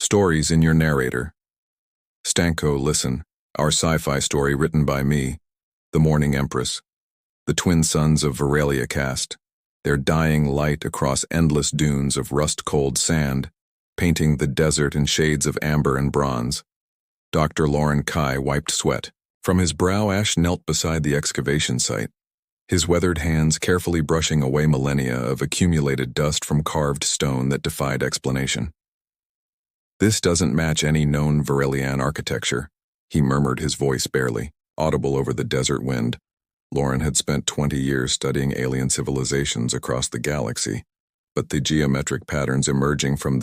Stories in your narrator. Stanko, listen. Our sci-fi story written by me, the Morning Empress. The twin sons of Veralia cast, their dying light across endless dunes of rust-cold sand, painting the desert in shades of amber and bronze. Dr. Lauren Kai wiped sweat. From his brow, Ash knelt beside the excavation site, his weathered hands carefully brushing away millennia of accumulated dust from carved stone that defied explanation. This doesn't match any known Verilian architecture, he murmured, his voice barely audible over the desert wind. Lauren had spent 20 years studying alien civilizations across the galaxy, but the geometric patterns emerging from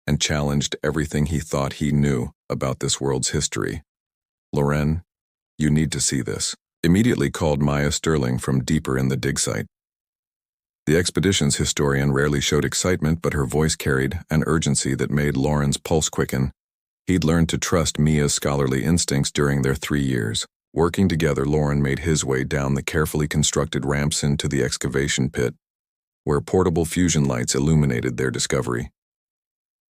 and challenged everything he thought he knew about this world's history. Lauren, you need to see this, immediately called Maya Sterling from deeper in the dig site. The expedition's historian rarely showed excitement, but her voice carried an urgency that made Lauren's pulse quicken. He'd learned to trust Mia's scholarly instincts during their 3 years. Working together, Lauren made his way down the carefully constructed ramps into the excavation pit, where portable fusion lights illuminated their discovery.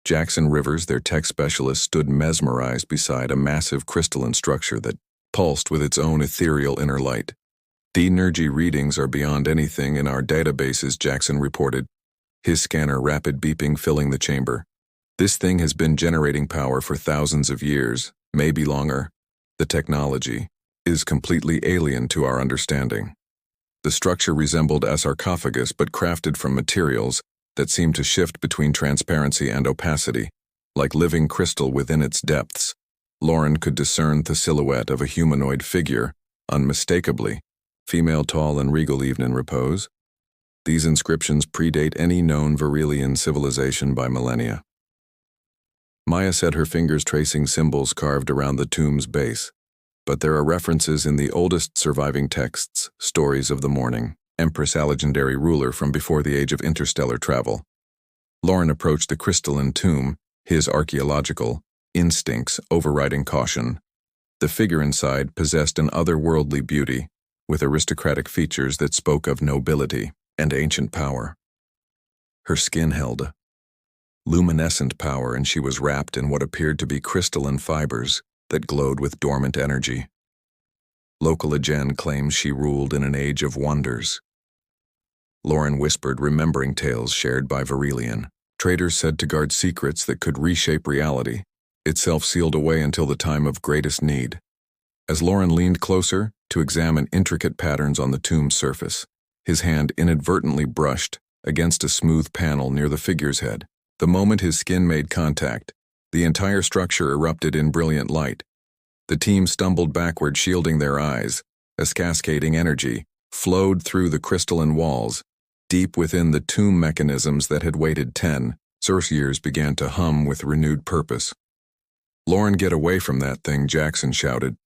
Jackson Rivers, their tech specialist, stood mesmerized beside a massive crystalline structure that pulsed with its own ethereal inner light. The energy readings are beyond anything in our databases, Jackson reported, his scanner rapid beeping filling the chamber. This thing has been generating power for thousands of years, maybe longer. The technology is completely alien to our understanding. The structure resembled a sarcophagus but crafted from materials that seemed to shift between transparency and opacity, like living crystal within its depths. Lauren could discern the silhouette of a humanoid figure, unmistakably, female, tall and regal, even in repose. These inscriptions predate any known Verilian civilization by millennia. Maya said, her fingers tracing symbols carved around the tomb's base. But there are references in the oldest surviving texts, stories of the morning Empress, a legendary ruler from before the age of interstellar travel. Lauren approached the crystalline tomb, his archaeological instincts overriding caution. The figure inside possessed an otherworldly beauty, with aristocratic features that spoke of nobility and ancient power. Her skin held luminescent power, and she was wrapped in what appeared to be crystalline fibers that glowed with dormant energy. Local legend claims she ruled in an age of wonders. Lauren whispered, remembering tales shared by Verilian traders said to guard secrets that could reshape reality, itself sealed away until the time of greatest need. As Lauren leaned closer to examine intricate patterns on the tomb's surface, his hand inadvertently brushed against a smooth panel near the figure's head. The moment his skin made contact, the entire structure erupted in brilliant light. The team stumbled backward, shielding their eyes, as cascading energy flowed through the crystalline walls. Deep within the tomb, mechanisms that had waited 10 years began to hum with renewed purpose. "Lauren, get away from that thing," Jackson shouted.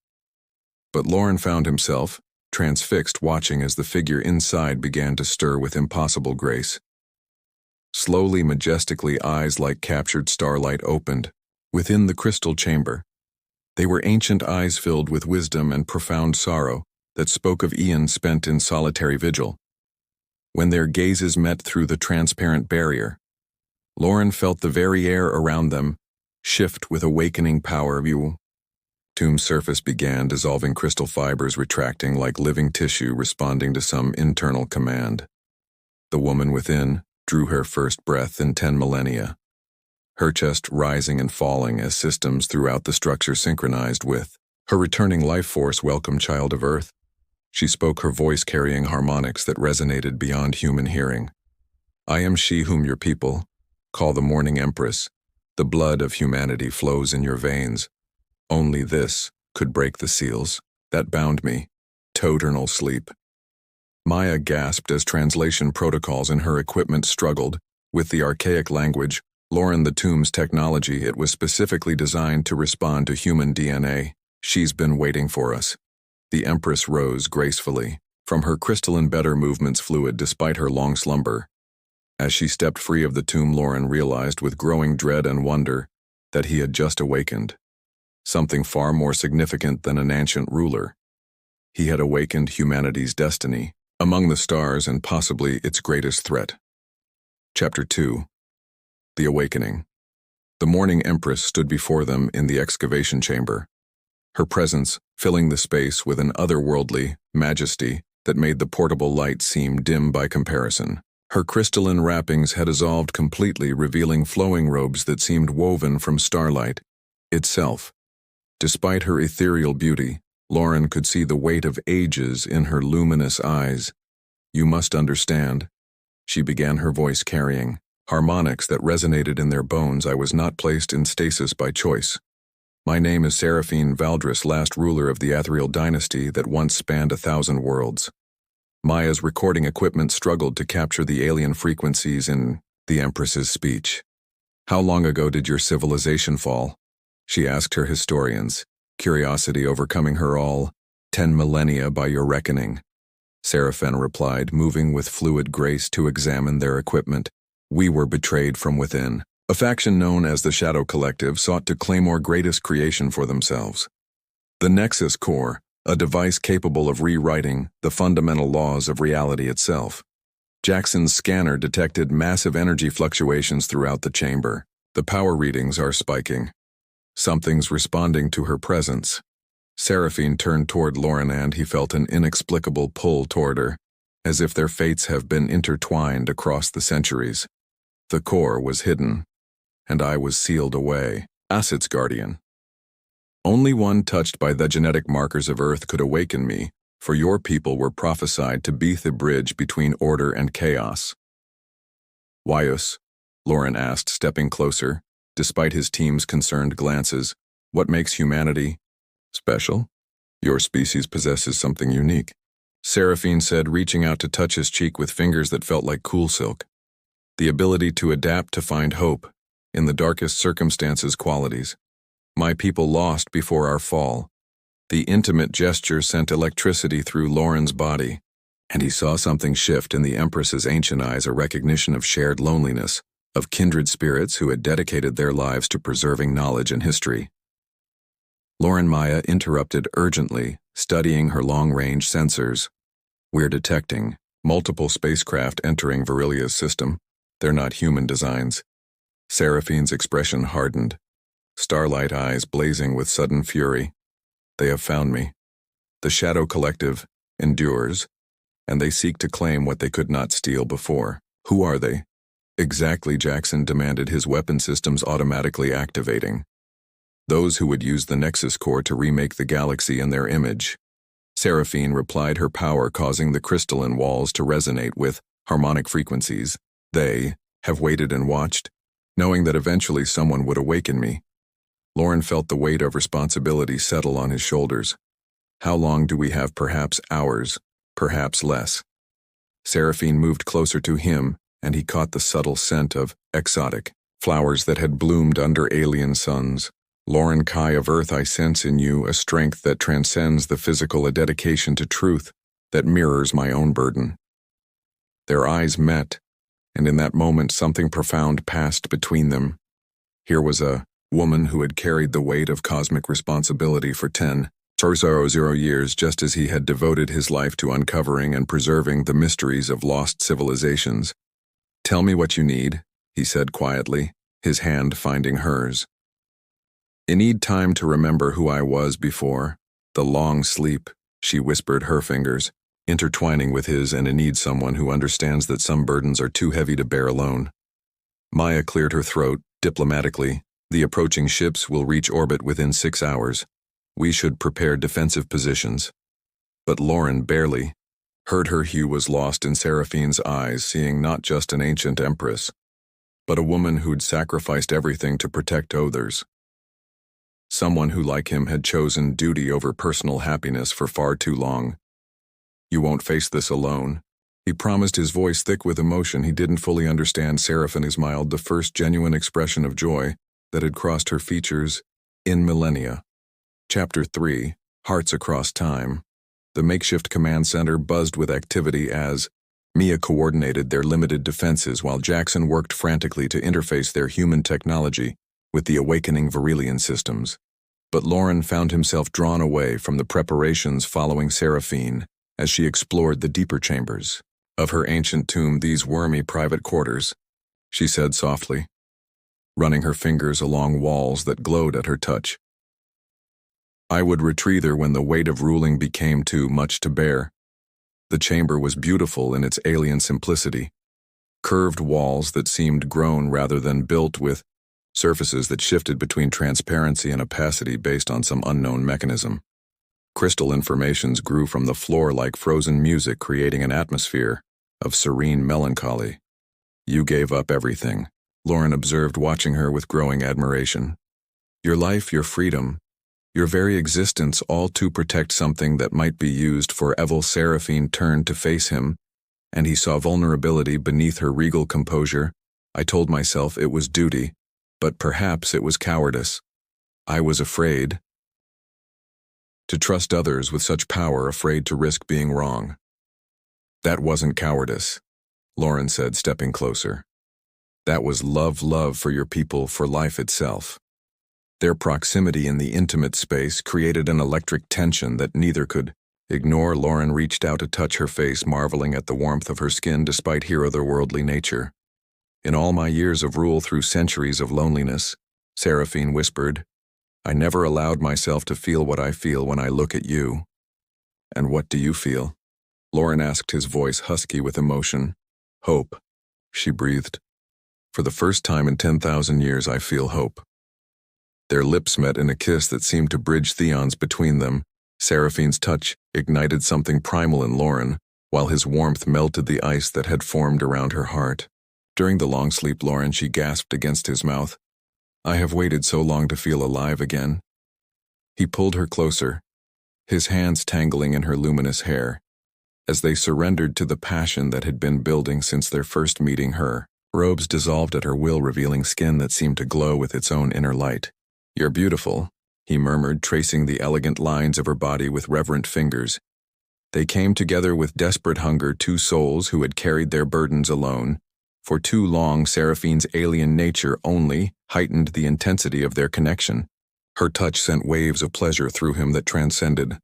But Lauren found himself transfixed, watching as the figure inside began to stir with impossible grace. Slowly, majestically, eyes like captured starlight opened within the crystal chamber. They were ancient eyes filled with wisdom and profound sorrow that spoke of eons spent in solitary vigil. When their gazes met through the transparent barrier, Lauren felt the very air around them shift with awakening power. Tomb's surface began dissolving, crystal fibers retracting like living tissue responding to some internal command. The woman within drew her first breath in 10 millennia, her chest rising and falling as systems throughout the structure synchronized with her returning life force. "Welcome, child of Earth," she spoke, her voice carrying harmonics that resonated beyond human hearing. "I am she whom your people call the Morning Empress. The blood of humanity flows in your veins. Only this could break the seals that bound me, eternal sleep." Maya gasped as translation protocols in her equipment struggled with the archaic language. Lauren, the tomb's technology, it was specifically designed to respond to human DNA. "She's been waiting for us." The Empress rose gracefully from her crystalline bed, her movements fluid despite her long slumber. As she stepped free of the tomb, Lauren realized with growing dread and wonder that he had just awakened something far more significant than an ancient ruler. He had awakened humanity's destiny among the stars and possibly its greatest threat. Chapter 2. The Awakening. The Morning Empress stood before them in the excavation chamber, her presence filling the space with an otherworldly majesty that made the portable light seem dim by comparison. Her crystalline wrappings had dissolved completely, revealing flowing robes that seemed woven from starlight itself. Despite her ethereal beauty, Lauren could see the weight of ages in her luminous eyes. "You must understand," she began, her voice carrying harmonics that resonated in their bones. "I was not placed in stasis by choice. My name is Seraphine Valdris, last ruler of the ethereal dynasty that once spanned 1,000 worlds." Maya's recording equipment struggled to capture the alien frequencies in the Empress's speech. "How long ago did your civilization fall?" she asked her historians, curiosity overcoming her all. 10 millennia by your reckoning," Seraphine replied, moving with fluid grace to examine their equipment. "We were betrayed from within. A faction known as the Shadow Collective sought to claim our greatest creation for themselves. The Nexus Core, a device capable of rewriting the fundamental laws of reality itself." Jackson's scanner detected massive energy fluctuations throughout the chamber. "The power readings are spiking. Something's responding to her presence." Seraphine turned toward Lauren and he felt an inexplicable pull toward her, as if their fates have been intertwined across the centuries. "The core was hidden, and I was sealed away. Acid's guardian. Only one touched by the genetic markers of Earth could awaken me, for your people were prophesied to be the bridge between order and chaos." "Wyus?" Lauren asked, stepping closer, despite his team's concerned glances. "What makes humanity special?" "Your species possesses something unique," Seraphine said, reaching out to touch his cheek with fingers that felt like cool silk. "The ability to adapt, to find hope in the darkest circumstances qualities. My people lost before our fall." The intimate gesture sent electricity through Lauren's body, and he saw something shift in the Empress's ancient eyes, a recognition of shared loneliness, of kindred spirits who had dedicated their lives to preserving knowledge and history. Lauren Maya interrupted urgently, studying her long-range sensors. "We're detecting multiple spacecraft entering Virilia's system. They're not human designs." Seraphine's expression hardened, starlight eyes blazing with sudden fury. "They have found me. The Shadow Collective endures, and they seek to claim what they could not steal before." "Who are they?" "Exactly," Jackson demanded, his weapon systems automatically activating. "Those who would use the Nexus Core to remake the galaxy in their image." Seraphine replied, her power causing the crystalline walls to resonate with harmonic frequencies. "They have waited and watched, knowing that eventually someone would awaken me." Lauren felt the weight of responsibility settle on his shoulders. "How long do we have?" "Perhaps hours, perhaps less." Seraphine moved closer to him, and he caught the subtle scent of exotic flowers that had bloomed under alien suns. "Lauren Kai of Earth, I sense in you a strength that transcends the physical, a dedication to truth that mirrors my own burden." Their eyes met, and in that moment something profound passed between them. Here was a woman who had carried the weight of cosmic responsibility for 10,000 years, just as he had devoted his life to uncovering and preserving the mysteries of lost civilizations. "Tell me what you need," he said quietly, his hand finding hers. "I need time to remember who I was before. The long sleep," she whispered, her fingers intertwining with his, "and I need someone who understands that some burdens are too heavy to bear alone." Maya cleared her throat diplomatically. "The approaching ships will reach orbit within 6 hours. We should prepare defensive positions." But Lauren barely heard her. Hue was lost in Seraphine's eyes, seeing not just an ancient empress, but a woman who'd sacrificed everything to protect others. Someone who, like him, had chosen duty over personal happiness for far too long. "You won't face this alone," he promised, his voice thick with emotion he didn't fully understand. Seraphine smiled, the first genuine expression of joy that had crossed her features in millennia. Chapter 3, Hearts Across Time. The makeshift command center buzzed with activity as Mia coordinated their limited defenses while Jackson worked frantically to interface their human technology with the awakening Virilian systems. But Lauren found himself drawn away from the preparations following Seraphine as she explored the deeper chambers of her ancient tomb. "These wormy private quarters," she said softly. running her fingers along walls that glowed at her touch. I would retreat her when the weight of ruling became too much to bear. The chamber was beautiful in its alien simplicity. Curved walls that seemed grown rather than built, with surfaces that shifted between transparency and opacity based on some unknown mechanism. Crystal informations grew from the floor like frozen music, creating an atmosphere of serene melancholy. You gave up everything, Lauren observed, watching her with growing admiration. Your life, your freedom, your very existence, all to protect something that might be used for evil. Seraphine turned to face him, and he saw vulnerability beneath her regal composure. I told myself it was duty, but perhaps it was cowardice. I was afraid to trust others with such power, afraid to risk being wrong. That wasn't cowardice, Lauren said, stepping closer. That was love for your people, for life itself. Their proximity in the intimate space created an electric tension that neither could ignore. Lauren reached out to touch her face, marveling at the warmth of her skin despite her otherworldly nature. In all my years of rule, through centuries of loneliness, Seraphine whispered, I never allowed myself to feel what I feel when I look at you. And what do you feel? Lauren asked, his voice husky with emotion. Hope, she breathed. For the first time in 10,000 years, I feel hope. Their lips met in a kiss that seemed to bridge theons between them. Seraphine's touch ignited something primal in Lauren, while his warmth melted the ice that had formed around her heart. During the long sleep, Lauren, she gasped against his mouth. I have waited so long to feel alive again. He pulled her closer, his hands tangling in her luminous hair. As they surrendered to the passion that had been building since their first meeting, her robes dissolved at her will, revealing skin that seemed to glow with its own inner light. You're beautiful, he murmured, tracing the elegant lines of her body with reverent fingers. They came together with desperate hunger, two souls who had carried their burdens alone. For too long, Seraphine's alien nature only heightened the intensity of their connection. Her touch sent waves of pleasure through him that transcended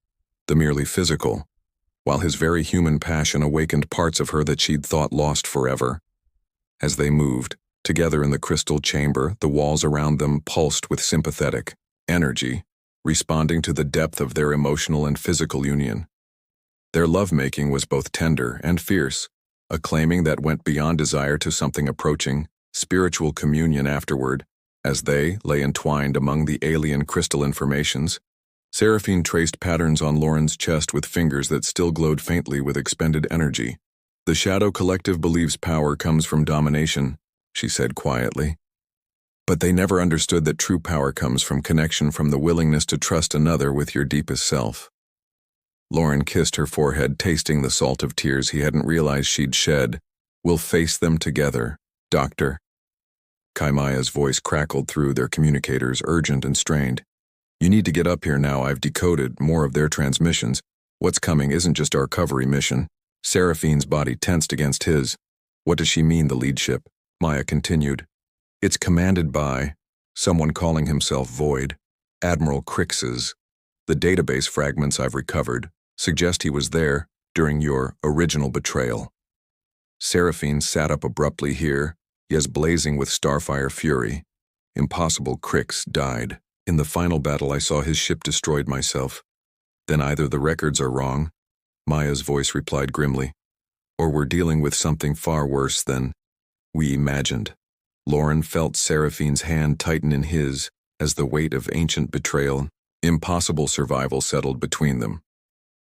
the merely physical, while his very human passion awakened parts of her that she'd thought lost forever. As they moved together in the crystal chamber, the walls around them pulsed with sympathetic energy, responding to the depth of their emotional and physical union. Their lovemaking was both tender and fierce, a claiming that went beyond desire to something approaching spiritual communion. Afterward, as they lay entwined among the alien crystal informations, Seraphine traced patterns on Lauren's chest with fingers that still glowed faintly with expended energy. The Shadow Collective believes power comes from domination, she said quietly. But they never understood that true power comes from connection, from the willingness to trust another with your deepest self. Lauren kissed her forehead, tasting the salt of tears he hadn't realized she'd shed. We'll face them together, Doctor. Kaimaya's voice crackled through their communicators, urgent and strained. You need to get up here now. I've decoded more of their transmissions. What's coming isn't just our recovery mission. Seraphine's body tensed against his. What does she mean, the lead ship? Maya continued. It's commanded by someone calling himself Void, Admiral Crix's. The database fragments I've recovered suggest he was there during your original betrayal. Seraphine sat up abruptly here, yes, blazing with starfire fury. Impossible. Crix died. In the final battle, I saw his ship destroyed myself. Then either the records are wrong, Maya's voice replied grimly, or we're dealing with something far worse than we imagined. Lauren felt Seraphine's hand tighten in his as the weight of ancient betrayal, impossible survival settled between them.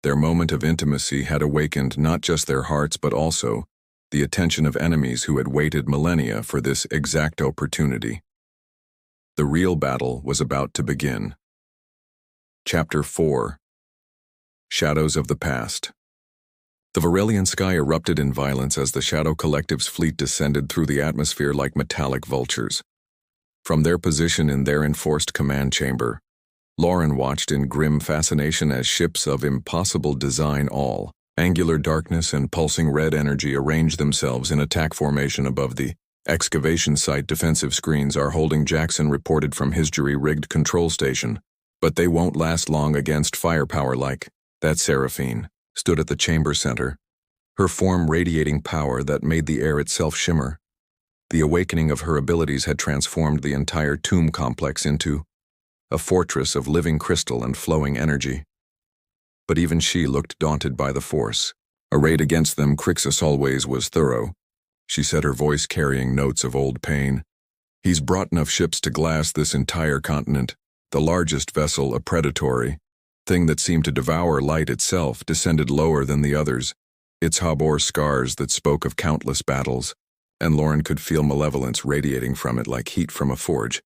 Their moment of intimacy had awakened not just their hearts but also the attention of enemies who had waited millennia for this exact opportunity. The real battle was about to begin. Chapter 4. Shadows of the Past. The Varelian sky erupted in violence as the Shadow Collective's fleet descended through the atmosphere like metallic vultures. From their position in their enforced command chamber, Lauren watched in grim fascination as ships of impossible design, all angular darkness and pulsing red energy, arranged themselves in attack formation above the excavation site. Defensive screens are holding, Jackson reported from his jury-rigged control station. But they won't last long against firepower like that. Seraphine stood at the chamber center, her form radiating power that made the air itself shimmer. The awakening of her abilities had transformed the entire tomb complex into a fortress of living crystal and flowing energy. But even she looked daunted by the force. Arrayed against them, Crixus always was thorough. She said, her voice carrying notes of old pain. He's brought enough ships to glass this entire continent. The largest vessel, a predatory thing that seemed to devour light itself, descended lower than the others, its hull bore scars that spoke of countless battles, and Lauren could feel malevolence radiating from it like heat from a forge.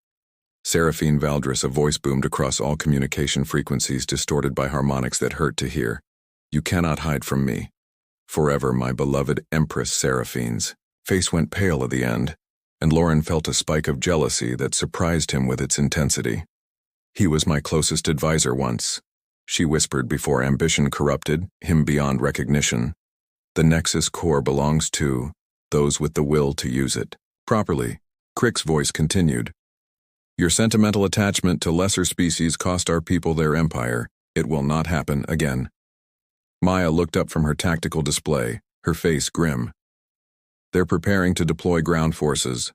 Seraphine Valdris, a voice boomed across all communication frequencies distorted by harmonics that hurt to hear. You cannot hide from me. Forever, my beloved Empress Seraphine's face went pale at the end, and Lauren felt a spike of jealousy that surprised him with its intensity. He was my closest advisor once, she whispered before ambition corrupted him beyond recognition. The Nexus core belongs to those with the will to use it properly. Crick's voice continued. Your sentimental attachment to lesser species cost our people their empire. It will not happen again. Maya looked up from her tactical display, her face grim. They're preparing to deploy ground forces.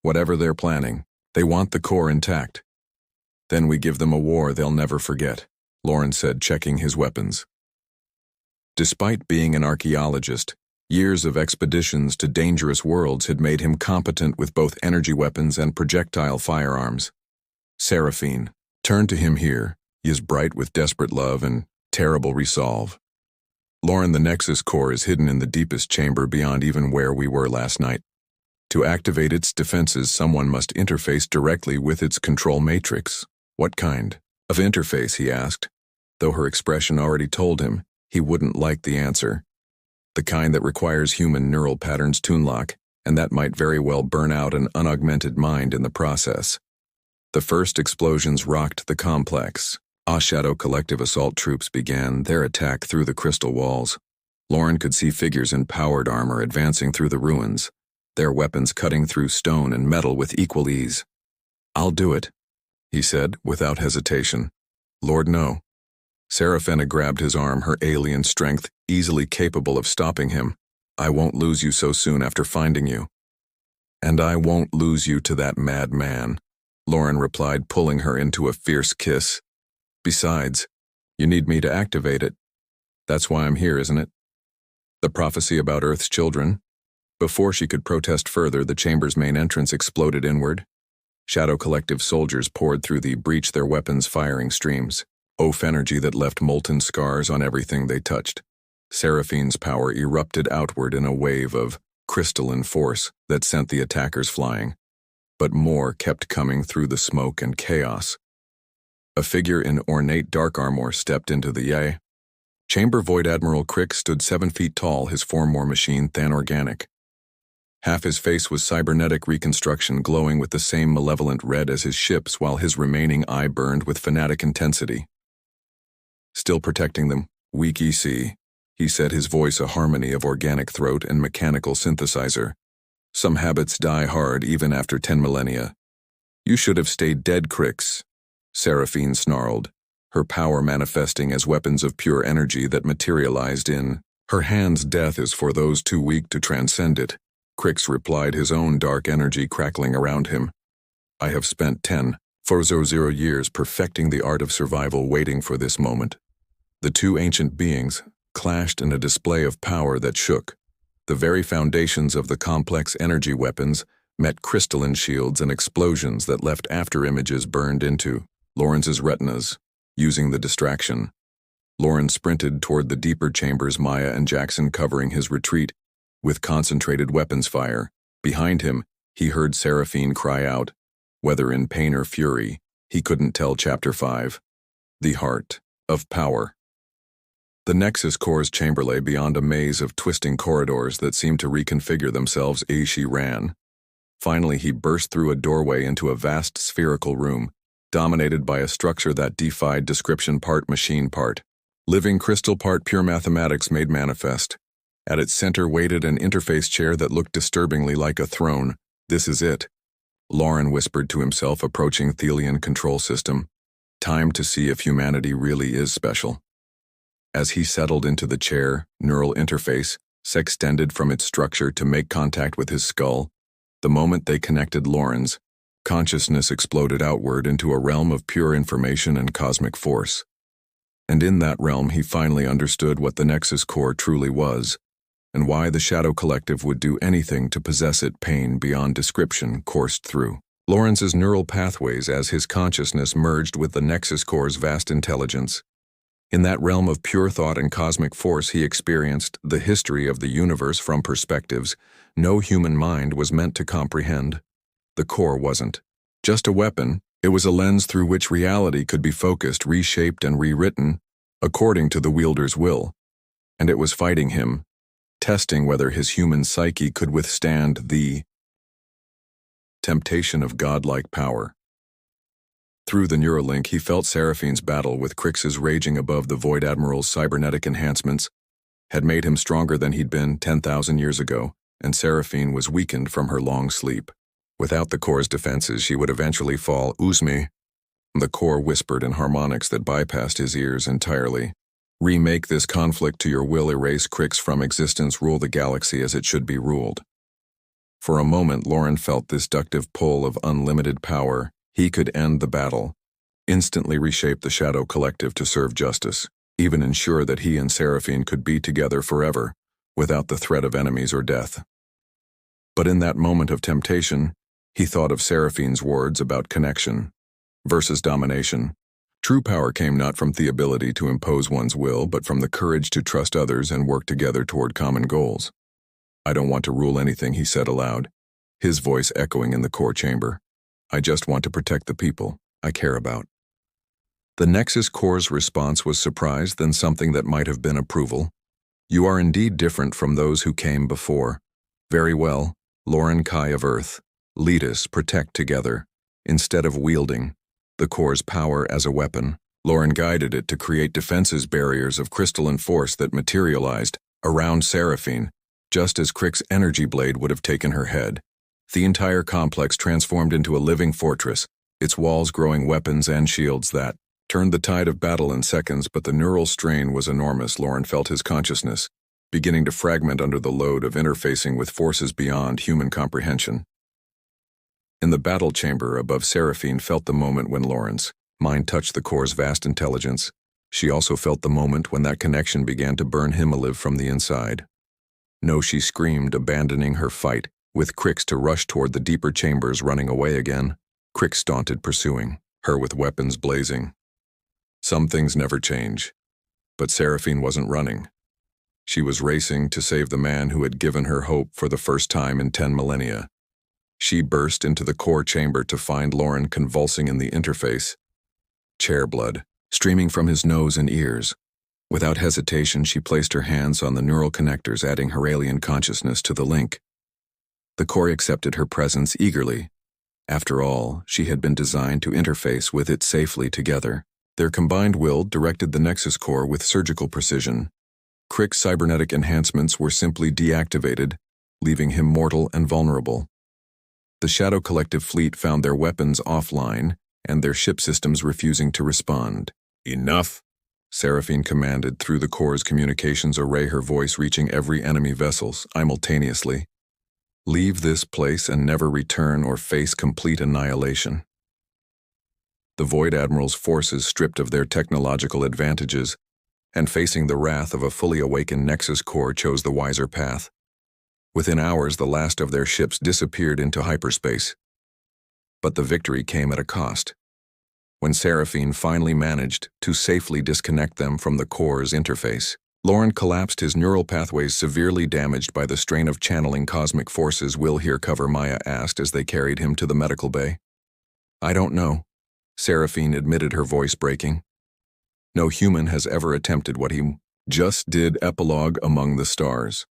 Whatever they're planning, they want the core intact. Then we give them a war they'll never forget, Lauren said, checking his weapons. Despite being an archaeologist, years of expeditions to dangerous worlds had made him competent with both energy weapons and projectile firearms. Seraphine turned to him here. He is bright with desperate love and terrible resolve. Lauren, the Nexus core is hidden in the deepest chamber beyond even where we were last night. To activate its defenses, someone must interface directly with its control matrix. What kind of interface, he asked, though her expression already told him he wouldn't like the answer. The kind that requires human neural patterns tunlock, and that might very well burn out an unaugmented mind in the process. The first explosions rocked the complex. Shadow Collective assault troops began their attack through the crystal walls. Lauren could see figures in powered armor advancing through the ruins, their weapons cutting through stone and metal with equal ease. I'll do it, he said, without hesitation. Lord, no. Seraphina grabbed his arm, her alien strength easily capable of stopping him. I won't lose you so soon after finding you. And I won't lose you to that madman, Lauren replied, pulling her into a fierce kiss. Besides, you need me to activate it. That's why I'm here, isn't it? The prophecy about Earth's children. Before she could protest further, the chamber's main entrance exploded inward. Shadow Collective soldiers poured through the breach, their weapons firing streams. Oaf energy that left molten scars on everything they touched. Seraphine's power erupted outward in a wave of crystalline force that sent the attackers flying. But more kept coming through the smoke and chaos. A figure in ornate dark armor stepped into the chamber. Void Admiral Crick stood 7 feet tall, his form more machine than organic. Half his face was cybernetic reconstruction, glowing with the same malevolent red as his ship's, while his remaining eye burned with fanatic intensity. Still protecting them, weak EC, he said, his voice a harmony of organic throat and mechanical synthesizer. Some habits die hard even after 10 millennia. You should have stayed dead, Crix, Seraphine snarled, her power manifesting as weapons of pure energy that materialized in her hands. Death is for those too weak to transcend it, Crix replied, his own dark energy crackling around him. I have spent 10,000 years perfecting the art of survival, waiting for this moment. The two ancient beings clashed in a display of power that shook. The very foundations of the complex energy weapons met crystalline shields and explosions that left after images burned into Lawrence's retinas. Using the distraction, Lawrence sprinted toward the deeper chambers, Maya and Jackson covering his retreat with concentrated weapons fire. Behind him, he heard Seraphine cry out, whether in pain or fury, he couldn't tell. Chapter 5. The Heart of Power. The Nexus core's chamber lay beyond a maze of twisting corridors that seemed to reconfigure themselves as she ran. Finally, he burst through a doorway into a vast spherical room, dominated by a structure that defied description, part machine, part living crystal, part pure mathematics made manifest. At its center waited an interface chair that looked disturbingly like a throne. This is it, Lauren whispered to himself, approaching Thelian control system. Time to see if humanity really is special. As he settled into the chair, neural interface extended from its structure to make contact with his skull. The moment they connected Lauren's, consciousness exploded outward into a realm of pure information and cosmic force. And in that realm he finally understood what the Nexus Core truly was, and why the Shadow Collective would do anything to possess it. Pain beyond description coursed through Lawrence's neural pathways as his consciousness merged with the Nexus Core's vast intelligence. In that realm of pure thought and cosmic force he experienced the history of the universe from perspectives no human mind was meant to comprehend. The core wasn't just a weapon, it was a lens through which reality could be focused, reshaped, and rewritten according to the wielder's will. And it was fighting him, testing whether his human psyche could withstand the temptation of godlike power. Through the Neuralink, he felt Seraphine's battle with Crix's raging above the Void Admiral's cybernetic enhancements had made him stronger than he'd been 10,000 years ago, and Seraphine was weakened from her long sleep. Without the core's defenses, she would eventually fall. Uzmi, the core whispered in harmonics that bypassed his ears entirely. Remake this conflict to your will, erase Crix from existence, rule the galaxy as it should be ruled. For a moment, Lauren felt this ductive pull of unlimited power. He could end the battle, instantly reshape the Shadow Collective to serve justice, even ensure that he and Seraphine could be together forever, without the threat of enemies or death. But in that moment of temptation, he thought of Seraphine's words about connection versus domination. True power came not from the ability to impose one's will, but from the courage to trust others and work together toward common goals. I don't want to rule anything, he said aloud, his voice echoing in the core chamber. I just want to protect the people I care about. The Nexus Core's response was surprise, then something that might have been approval. You are indeed different from those who came before. Very well, Lauren Kai of Earth. Lead us, protect together. Instead of wielding the core's power as a weapon, Lauren guided it to create defenses, barriers of crystalline force that materialized around Seraphine, just as Crix's energy blade would have taken her head. The entire complex transformed into a living fortress, its walls growing weapons and shields that turned the tide of battle in seconds, but the neural strain was enormous. Lauren felt his consciousness beginning to fragment under the load of interfacing with forces beyond human comprehension. In the battle chamber above, Seraphine felt the moment when Lauren's mind touched the core's vast intelligence. She also felt the moment when that connection began to burn him alive from the inside. No, she screamed, abandoning her fight with Crix to rush toward the deeper chambers, running away again. Crix staunted, pursuing her with weapons blazing. Some things never change. But Seraphine wasn't running. She was racing to save the man who had given her hope for the first time in 10 millennia. She burst into the core chamber to find Lauren convulsing in the interface, chair blood streaming from his nose and ears. Without hesitation, she placed her hands on the neural connectors, adding her alien consciousness to the link. The core accepted her presence eagerly. After all, she had been designed to interface with it safely together. Their combined will directed the Nexus Core with surgical precision. Crix's cybernetic enhancements were simply deactivated, leaving him mortal and vulnerable. The Shadow Collective fleet found their weapons offline and their ship systems refusing to respond. Enough, Seraphine commanded through the core's communications array, her voice reaching every enemy vessel simultaneously. Leave this place and never return or face complete annihilation. The Void Admiral's forces, stripped of their technological advantages and facing the wrath of a fully awakened Nexus Core, chose the wiser path. Within hours, the last of their ships disappeared into hyperspace. But the victory came at a cost. When Seraphine finally managed to safely disconnect them from the core's interface, Lauren collapsed, his neural pathways severely damaged by the strain of channeling cosmic forces. Will here cover, Maya asked as they carried him to the medical bay. I don't know, Seraphine admitted, her voice breaking. No human has ever attempted what he just did. Epilogue Among the Stars.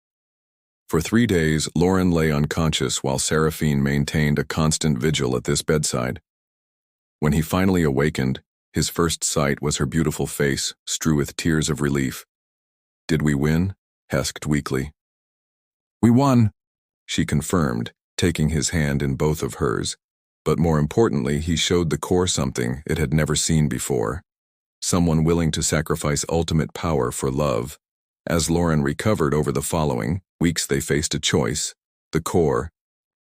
For 3 days, Lauren lay unconscious while Seraphine maintained a constant vigil at this bedside. When he finally awakened, his first sight was her beautiful face, strewn with tears of relief. Did we win? He asked weakly. We won, she confirmed, taking his hand in both of hers. But more importantly, he showed the core something it had never seen before. Someone willing to sacrifice ultimate power for love. As Lauren recovered over the following weeks, they faced a choice: the core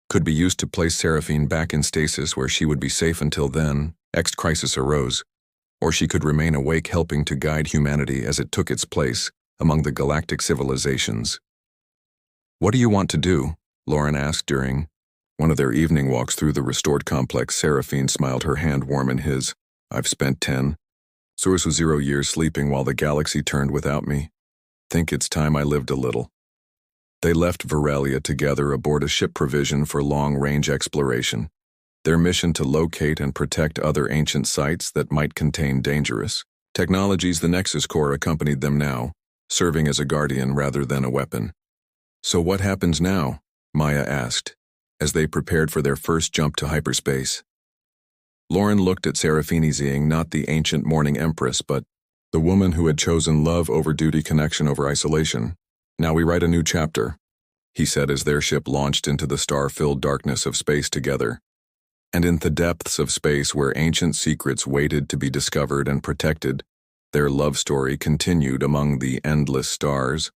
could be used to place Seraphine back in stasis where she would be safe until then, X-Crisis arose, or she could remain awake helping to guide humanity as it took its place among the galactic civilizations. "What do you want to do?" Lauren asked during one of their evening walks through the restored complex. Seraphine smiled, her hand warm in his. "I've spent 0 years sleeping while the galaxy turned without me. Think it's time I lived a little." They left Veralia together aboard a ship provisioned for long-range exploration, their mission to locate and protect other ancient sites that might contain dangerous technologies. The Nexus Core accompanied them now, serving as a guardian rather than a weapon. "So what happens now?" Maya asked, as they prepared for their first jump to hyperspace. Lauren looked at Seraphine, seeing not the ancient morning empress, but the woman who had chosen love over duty, connection over isolation. "Now we write a new chapter," he said as their ship launched into the star-filled darkness of space together. And in the depths of space where ancient secrets waited to be discovered and protected, their love story continued among the endless stars.